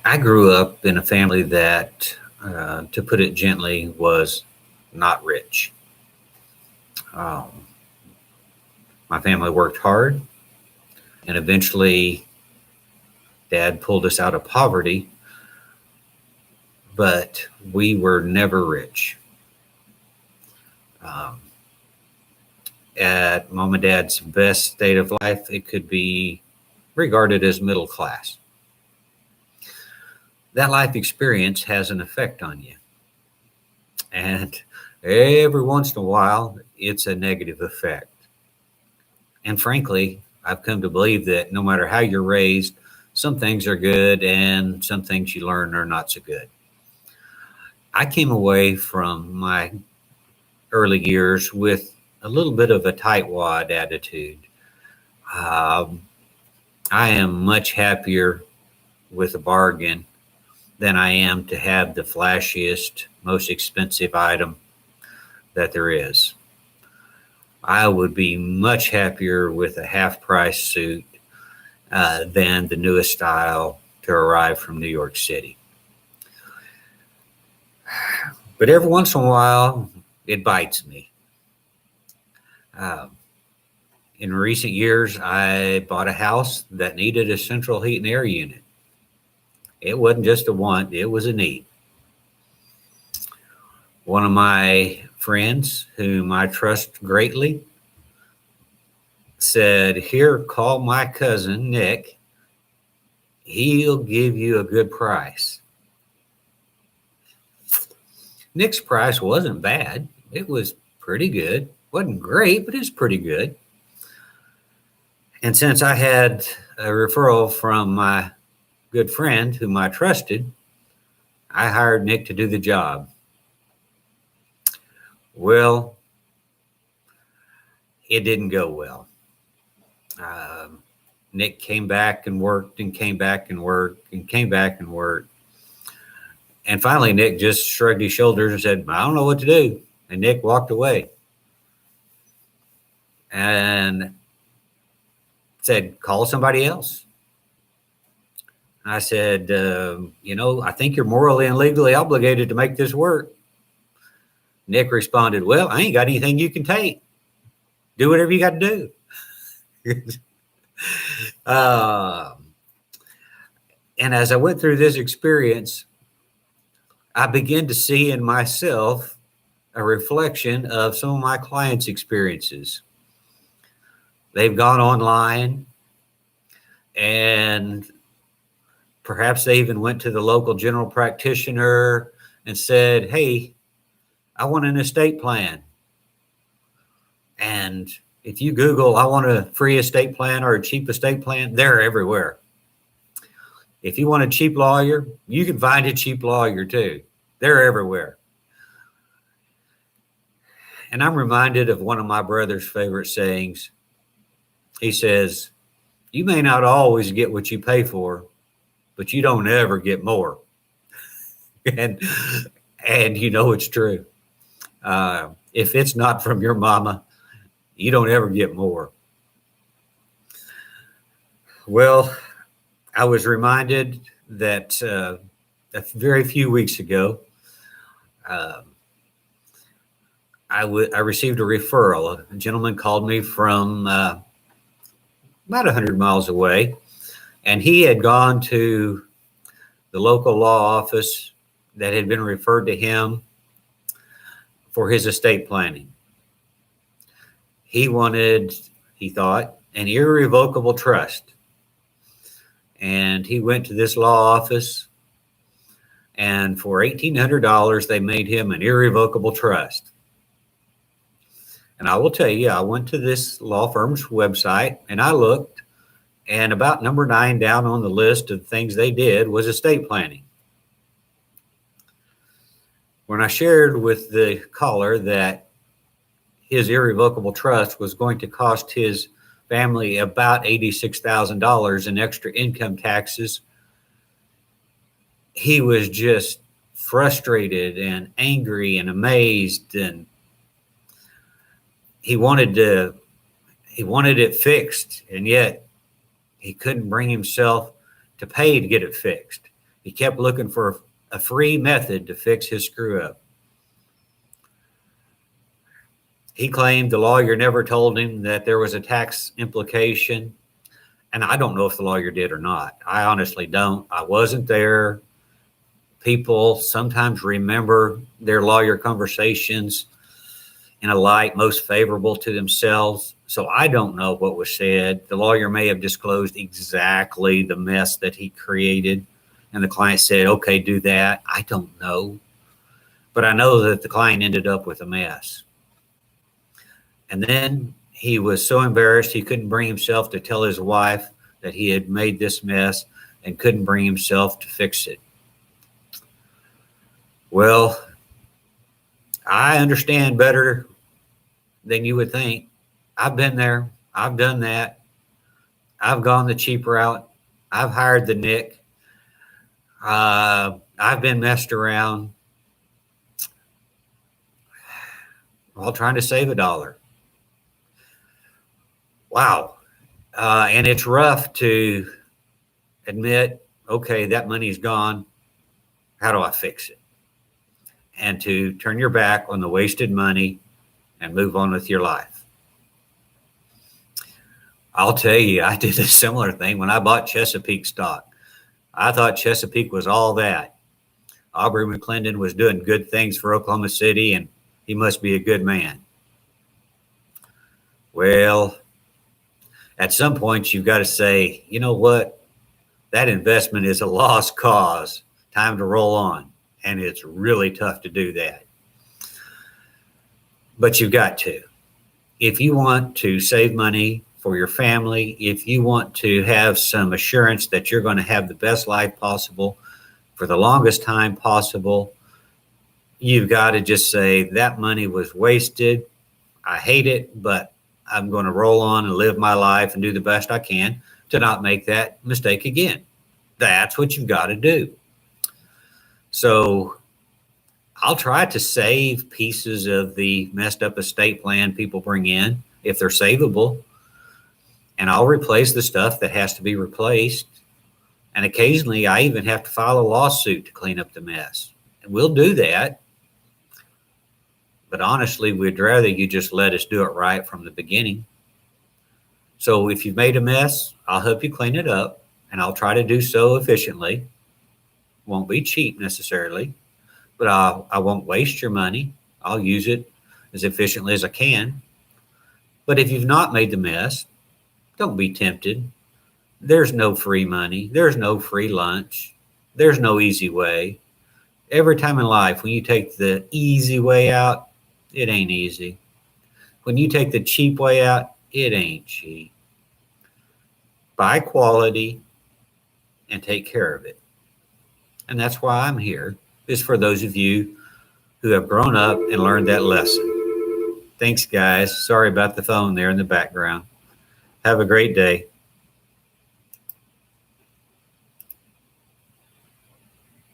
I grew up in a family that, to put it gently, was not rich. Um, my family worked hard, and eventually, Dad pulled us out of poverty, but we were never rich. Um, at Mom and Dad's best state of life, it could be regarded as middle class. That life experience has an effect on you. And every once in a while, it's a negative effect. And frankly, I've come to believe that no matter how you're raised, some things are good and some things you learn are not so good. I came away from my early years with a little bit of a tightwad attitude. Um, I am much happier with a bargain than I am to have the flashiest, most expensive item that there is. I would be much happier with a half price suit than the newest style to arrive from New York City. But every once in a while, it bites me. Uh, in recent years, I bought a house that needed a central heat and air unit. It wasn't just a want, it was a need. One of my friends, whom I trust greatly, said, "Here, call my cousin Nick. He'll give you a good price." Nick's price wasn't bad. It was pretty good. Wasn't great, but it's pretty good. And since I had a referral from my good friend whom I trusted, I hired Nick to do the job. Well, it didn't go well. Nick came back and worked and came back and worked and came back and worked. And finally, Nick just shrugged his shoulders and said, "I don't know what to do." And Nick walked away and said, "Call somebody else." I said, "I think you're morally and legally obligated to make this work." Nick responded, "Well, I ain't got anything you can take. Do whatever you got to do." And as I went through this experience, I began to see in myself a reflection of some of my clients' experiences. They've gone online and perhaps they even went to the local general practitioner and said, "Hey, I want an estate plan." And if you Google, "I want a free estate plan" or a cheap estate plan, they're everywhere. If you want a cheap lawyer, you can find a cheap lawyer too. They're everywhere. And I'm reminded of one of my brother's favorite sayings. He says, "You may not always get what you pay for, but you don't ever get more." and it's true. If it's not from your mama, you don't ever get more. Well, I was reminded that a very few weeks ago, I received a referral. A gentleman called me from about 100 miles away, and he had gone to the local law office that had been referred to him for his estate planning. He wanted, he thought, an irrevocable trust. And he went to this law office, and for $1,800, they made him an irrevocable trust. And I will tell you, I went to this law firm's website and I looked, and about number 9 down on the list of things they did was estate planning. When I shared with the caller that his irrevocable trust was going to cost his family about $86,000 in extra income taxes, he was just frustrated and angry and amazed, and he wanted it fixed, and yet he couldn't bring himself to pay to get it fixed. He kept looking for a free method to fix his screw up. He claimed the lawyer never told him that there was a tax implication. And I don't know if the lawyer did or not. I honestly don't. I wasn't there. People sometimes remember their lawyer conversations in a light most favorable to themselves. So I don't know what was said. The lawyer may have disclosed exactly the mess that he created, and the client said, okay, do that. I don't know. But I know that the client ended up with a mess. And then he was so embarrassed he couldn't bring himself to tell his wife that he had made this mess and couldn't bring himself to fix it. Well, I understand better than you would think. I've been there. I've done that. I've gone the cheap route. I've hired the Nick. I've been messed around while trying to save $1. Wow. And it's rough to admit, okay, that money's gone. How do I fix it? And to turn your back on the wasted money and move on with your life. I'll tell you, I did a similar thing when I bought Chesapeake stock. I thought Chesapeake was all that. Aubrey McClendon was doing good things for Oklahoma City, and he must be a good man. Well, at some point, you've got to say, you know what? That investment is a lost cause. Time to roll on. And it's really tough to do that. But you've got to. If you want to save money for your family, if you want to have some assurance that you're going to have the best life possible for the longest time possible, you've got to just say that money was wasted. I hate it, but I'm going to roll on and live my life and do the best I can to not make that mistake again. That's what you've got to do. So I'll try to save pieces of the messed up estate plan people bring in if they're savable. And I'll replace the stuff that has to be replaced. And occasionally I even have to file a lawsuit to clean up the mess. And we'll do that. But honestly, we'd rather you just let us do it right from the beginning. So if you've made a mess, I'll help you clean it up. And I'll try to do so efficiently. Won't be cheap necessarily, but I won't waste your money. I'll use it as efficiently as I can. But if you've not made the mess, don't be tempted. There's no free money. There's no free lunch. There's no easy way. Every time in life, when you take the easy way out, it ain't easy. When you take the cheap way out, it ain't cheap. Buy quality and take care of it. And that's why I'm here, is for those of you who have grown up and learned that lesson. Thanks, guys. Sorry about the phone there in the background. Have a great day.